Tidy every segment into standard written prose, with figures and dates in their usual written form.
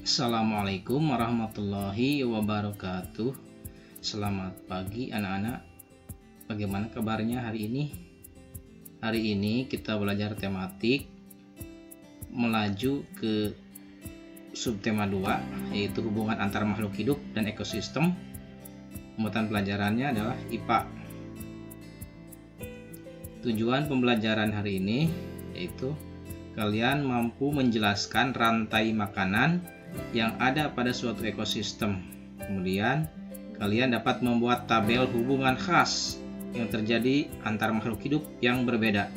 Assalamualaikum warahmatullahi wabarakatuh. Selamat pagi anak-anak. Bagaimana kabarnya hari ini? Hari ini kita belajar tematik melaju ke subtema 2, yaitu hubungan antar makhluk hidup dan ekosistem. Muatan pelajarannya adalah IPA. Tujuan pembelajaran hari ini yaitu kalian mampu menjelaskan rantai makanan yang ada pada suatu ekosistem. Kemudian kalian dapat membuat tabel hubungan khas yang terjadi antar makhluk hidup yang berbeda.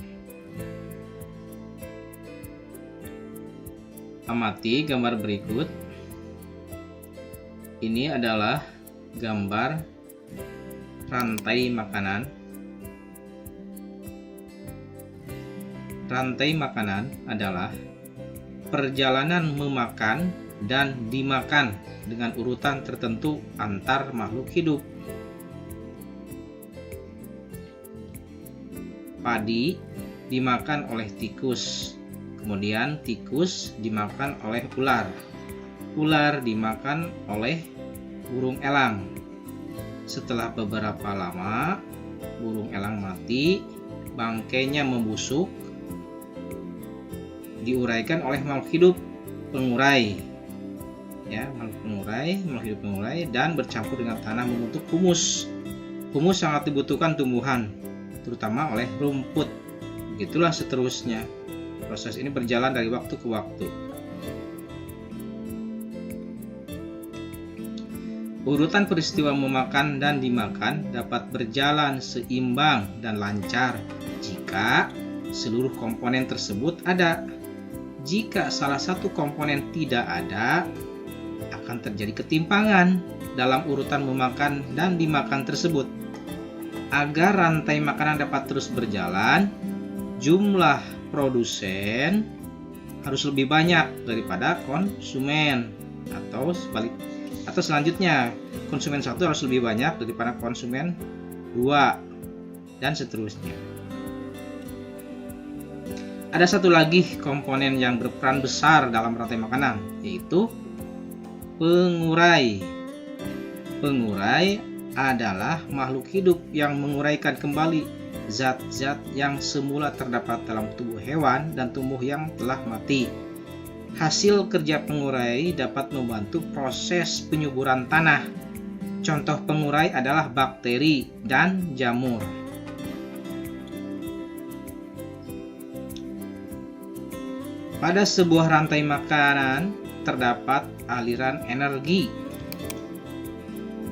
Amati gambar berikut. Ini adalah gambar rantai makanan. Rantai makanan adalah perjalanan memakan dan dimakan dengan urutan tertentu antar makhluk hidup. Padi dimakan oleh tikus, kemudian tikus dimakan oleh ular. Ular dimakan oleh burung elang. Setelah beberapa lama, burung elang mati, bangkainya membusuk, diuraikan oleh makhluk hidup pengurai. Makhluk hidup pengurai dan bercampur dengan tanah membentuk humus. Humus sangat dibutuhkan tumbuhan, terutama oleh rumput. Begitulah seterusnya. Proses ini berjalan dari waktu ke waktu. Urutan peristiwa memakan dan dimakan dapat berjalan seimbang dan lancar jika seluruh komponen tersebut ada. Jika salah satu komponen tidak ada, akan terjadi ketimpangan dalam urutan memakan dan dimakan tersebut. Agar rantai makanan dapat terus berjalan, jumlah produsen harus lebih banyak daripada konsumen, atau selanjutnya konsumen 1 harus lebih banyak daripada konsumen 2, dan seterusnya. Ada satu lagi komponen yang berperan besar dalam rantai makanan, yaitu pengurai. Pengurai adalah makhluk hidup yang menguraikan kembali zat-zat yang semula terdapat dalam tubuh hewan dan tumbuh yang telah mati. Hasil kerja pengurai dapat membantu proses penyuburan tanah. Contoh pengurai adalah bakteri dan jamur. Pada sebuah rantai makanan terdapat aliran energi.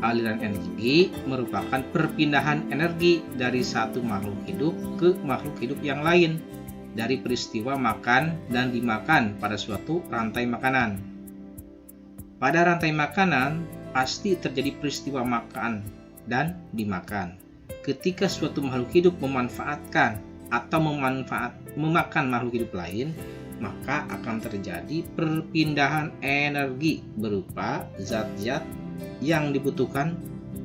Aliran energi merupakan perpindahan energi dari satu makhluk hidup ke makhluk hidup yang lain dari peristiwa makan dan dimakan pada suatu rantai makanan. Pada rantai makanan pasti terjadi peristiwa makan dan dimakan. Ketika suatu makhluk hidup memanfaatkan atau memakan makhluk hidup lain, maka akan terjadi perpindahan energi berupa zat-zat yang dibutuhkan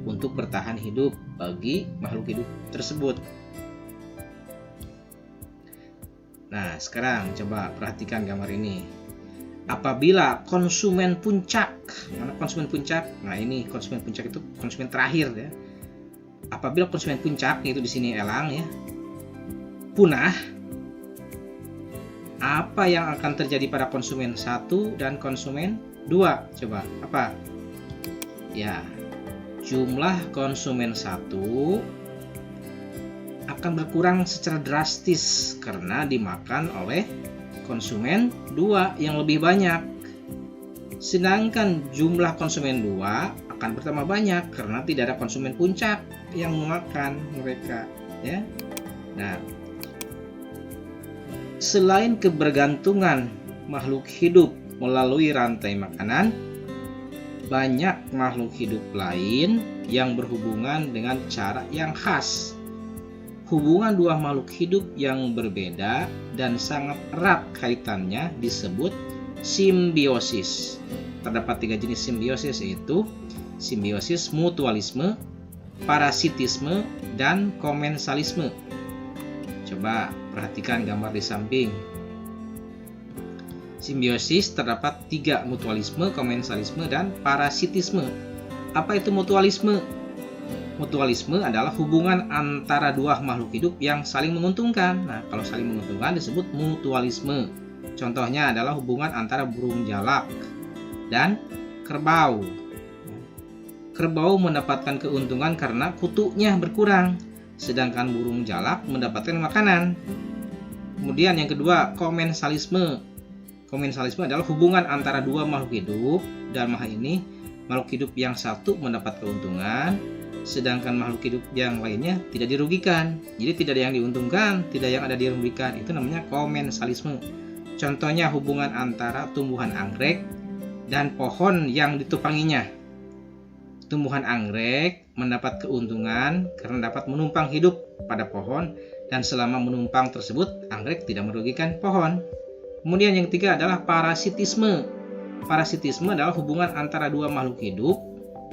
untuk bertahan hidup bagi makhluk hidup tersebut. Nah, sekarang coba perhatikan gambar ini. Apabila konsumen puncak, mana konsumen puncak? Nah, ini konsumen puncak itu konsumen terakhir ya. Apabila konsumen puncak, yaitu di sini elang ya, punah, apa yang akan terjadi pada konsumen 1 dan konsumen 2? Coba, apa? Ya, jumlah konsumen 1 akan berkurang secara drastis karena dimakan oleh konsumen 2 yang lebih banyak. Sedangkan jumlah konsumen 2 akan bertambah banyak karena tidak ada konsumen puncak yang memakan mereka, ya. Nah, selain kebergantungan makhluk hidup melalui rantai makanan, banyak makhluk hidup lain yang berhubungan dengan cara yang khas. Hubungan dua makhluk hidup yang berbeda dan sangat erat kaitannya disebut simbiosis. Terdapat 3 jenis simbiosis, yaitu simbiosis mutualisme, parasitisme, dan komensalisme. Coba perhatikan gambar di samping. Simbiosis terdapat 3, mutualisme, komensalisme, dan parasitisme. Apa itu mutualisme? Mutualisme adalah hubungan antara dua makhluk hidup yang saling menguntungkan. Nah, kalau saling menguntungkan disebut mutualisme. Contohnya adalah hubungan antara burung jalak dan kerbau. Kerbau mendapatkan keuntungan karena kutunya berkurang, sedangkan burung jalak mendapatkan makanan. Kemudian yang kedua, komensalisme. Komensalisme adalah hubungan antara dua makhluk hidup. Dalam hal ini, makhluk hidup yang satu mendapat keuntungan, sedangkan makhluk hidup yang lainnya tidak dirugikan. Jadi tidak ada yang diuntungkan, tidak yang ada dirugikan. Itu namanya komensalisme. Contohnya hubungan antara tumbuhan anggrek dan pohon yang ditupanginya. Tumbuhan anggrek mendapat keuntungan karena dapat menumpang hidup pada pohon, dan selama menumpang tersebut, anggrek tidak merugikan pohon. Kemudian yang ketiga adalah parasitisme. Parasitisme adalah hubungan antara dua makhluk hidup.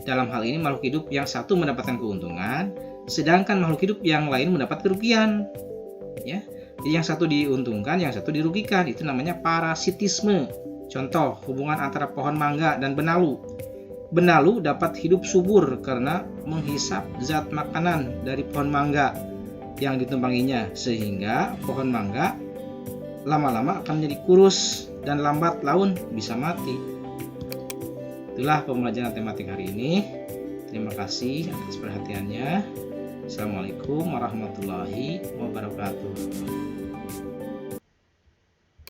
Dalam hal ini makhluk hidup yang satu mendapatkan keuntungan, sedangkan makhluk hidup yang lain mendapat kerugian. Ya, jadi yang satu diuntungkan, yang satu dirugikan. Itu namanya parasitisme. Contoh, hubungan antara pohon mangga dan benalu. Benalu dapat hidup subur karena menghisap zat makanan dari pohon mangga yang ditumpanginya, sehingga pohon mangga lama-lama akan menjadi kurus dan lambat laun bisa mati. Itulah pembelajaran tematik hari ini. Terima kasih atas perhatiannya. Assalamualaikum warahmatullahi wabarakatuh.